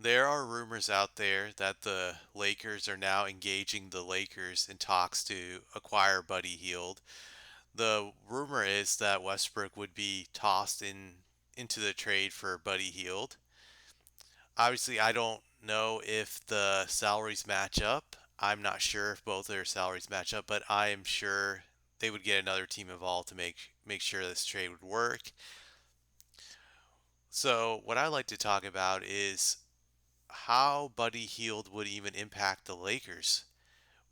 There are rumors out there that the Lakers are now engaging the Lakers in talks to acquire Buddy Hield. The rumor is that Westbrook would be tossed into the trade for Buddy Hield. Obviously, I don't know if the salaries match up. I'm not sure if both their salaries match up, but I am sure they would get another team involved to make sure this trade would work. So, what I like to talk about is how Buddy Hield would even impact the Lakers.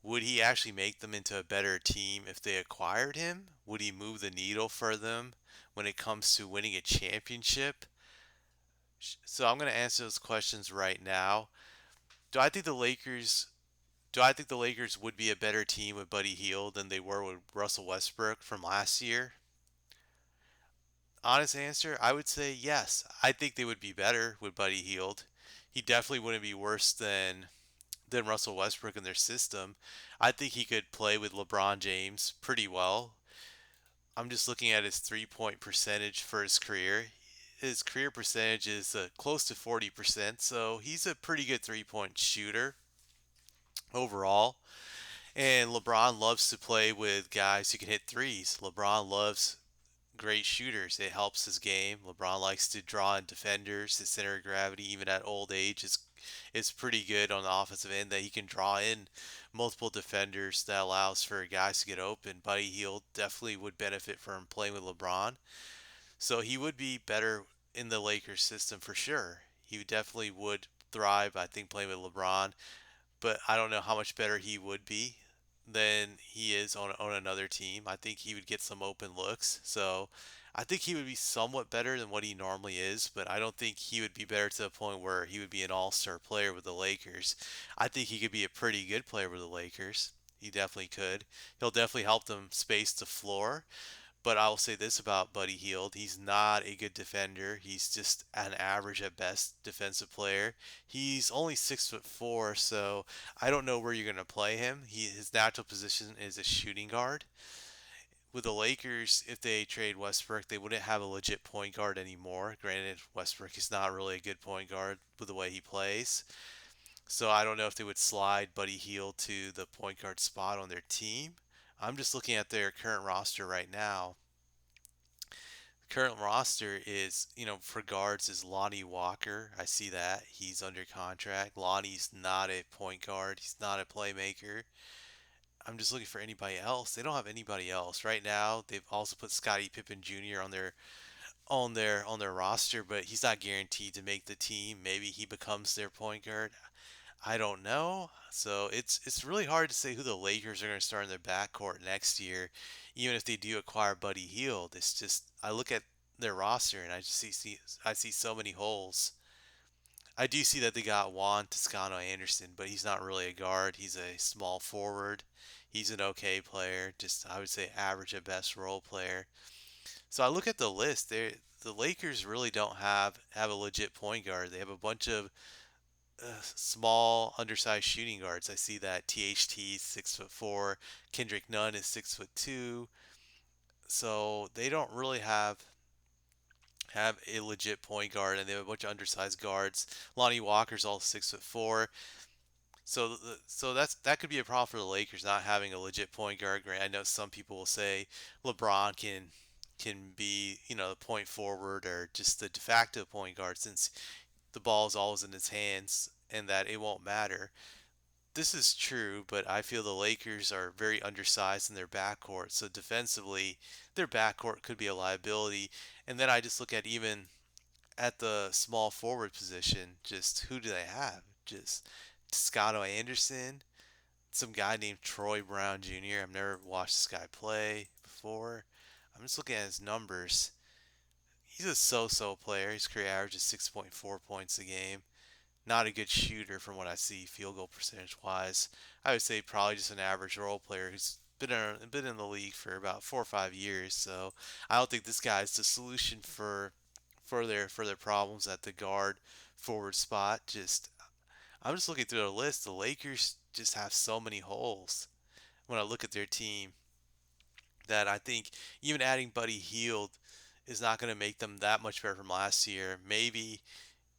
Would he actually make them into a better team if they acquired him? Would he move the needle for them when it comes to winning a championship? So I'm going to answer those questions right now. Do I think the Lakers do I think the Lakers would be a better team with Buddy Hield than they were with Russell Westbrook from last year? Honest answer, I would say yes. I think they would be better with Buddy Hield. He definitely wouldn't be worse than Russell Westbrook in their system. I think he could play with LeBron James pretty well. I'm just looking at his 3-point percentage for his career. His career percentage is close to 40%, so he's a pretty good 3-point shooter overall. And LeBron loves to play with guys who can hit threes. LeBron loves great shooters. It helps his game. LeBron likes to draw in defenders. His center of gravity, even at old age, is pretty good on the offensive end that he can draw in multiple defenders that allows for guys to get open. Buddy Hield definitely would benefit from playing with LeBron. So he would be better in the Lakers system for sure. He definitely would thrive, I think, playing with LeBron, but I don't know how much better he would be than he is on another team. I think he would get some open looks. So I think he would be somewhat better than what he normally is, but I don't think he would be better to the point where he would be an all-star player with the Lakers. I think he could be a pretty good player with the Lakers. He definitely could. He'll definitely help them space the floor. But I will say this about Buddy Hield. He's not a good defender. He's just an average at best defensive player. He's only 6'4", so I don't know where you're gonna play him. His natural position is a shooting guard. With the Lakers, if they trade Westbrook, they wouldn't have a legit point guard anymore. Granted, Westbrook is not really a good point guard with the way he plays. So I don't know if they would slide Buddy Hield to the point guard spot on their team. I'm just looking at their current roster right now. Current roster is, for guards is Lonnie Walker. I see that. He's under contract. Lonnie's not a point guard. He's not a playmaker. I'm just looking for anybody else. They don't have anybody else. Right now, they've also put Scottie Pippen Jr. on their roster, but he's not guaranteed to make the team. Maybe he becomes their point guard. I don't know. So it's really hard to say who the Lakers are going to start in their backcourt next year, even if they do acquire Buddy Hield. It's just I look at their roster and I see so many holes. I do see that they got Juan Toscano Anderson, but he's not really a guard. He's a small forward. He's an okay player, just I would say average at best role player. So I look at the list. The Lakers really don't have a legit point guard. They have a bunch of small, undersized shooting guards. I see that THT is 6'4", Kendrick Nunn is 6'2", so they don't really have a legit point guard, and they have a bunch of undersized guards. Lonnie Walker's all 6'4", so that could be a problem for the Lakers not having a legit point guard. I know some people will say LeBron can be the point forward or just the de facto point guard since the ball is always in his hands and that it won't matter. This is true, but I feel the Lakers are very undersized in their backcourt. So defensively, their backcourt could be a liability. And then I just look at even at the small forward position, just who do they have? Just Toscano Anderson, some guy named Troy Brown Jr. I've never watched this guy play before. I'm just looking at his numbers. He's a so-so player. His career average is 6.4 points a game. Not a good shooter from what I see field goal percentage wise. I would say probably just an average role player who's been in the league for about 4 or 5 years. So I don't think this guy is the solution for their problems at the guard forward spot. Just I'm just looking through the list. The Lakers just have so many holes when I look at their team that I think even adding Buddy Hield is not going to make them that much better from last year. Maybe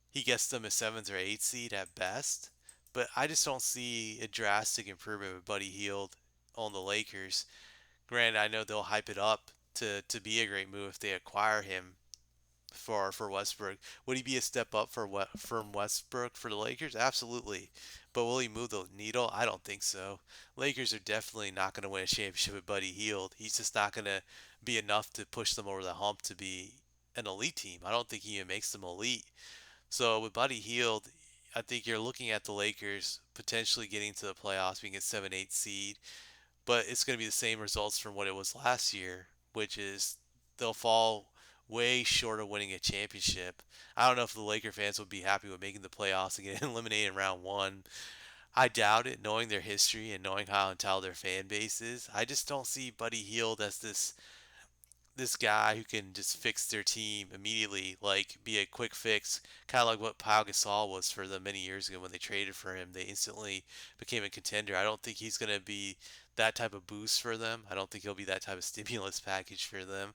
he gets them a seventh or eighth seed at best. But I just don't see a drastic improvement with Buddy Hield on the Lakers. Granted, I know they'll hype it up to be a great move if they acquire him for Westbrook. Would he be a step up for what from Westbrook for the Lakers? Absolutely. But will he move the needle? I don't think so. Lakers are definitely not going to win a championship with Buddy Hield. He's just not going to be enough to push them over the hump to be an elite team. I don't think he even makes them elite. So with Buddy Hield, I think you're looking at the Lakers potentially getting to the playoffs, being a 7-8 seed, but it's going to be the same results from what it was last year, which is they'll fall way short of winning a championship. I don't know if the Laker fans would be happy with making the playoffs and getting eliminated in round one. I doubt it, knowing their history and knowing how entitled their fan base is. I just don't see Buddy Hield as this guy who can just fix their team immediately, like be a quick fix, kind of like what Pau Gasol was for them many years ago when they traded for him. They instantly became a contender. I don't think he's going to be that type of boost for them. I don't think he'll be that type of stimulus package for them.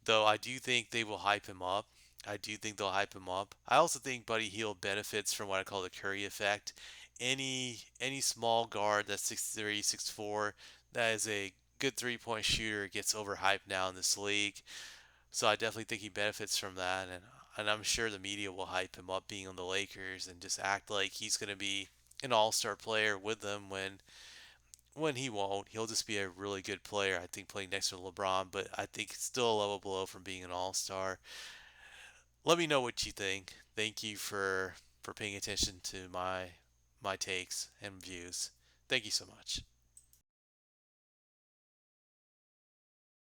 Though I do think they will hype him up. I do think they'll hype him up. I also think Buddy Hield benefits from what I call the Curry effect. Any small guard that's 6'3", 6'4", that is a good three-point shooter gets overhyped now in this league. So I definitely think he benefits from that, and I'm sure the media will hype him up being on the Lakers and just act like he's going to be an all-star player with them when he won't. He'll just be a really good player, I think, playing next to LeBron, but I think still a level below from being an all-star. Let me know what you think. Thank you for paying attention to my takes and views. Thank you so much.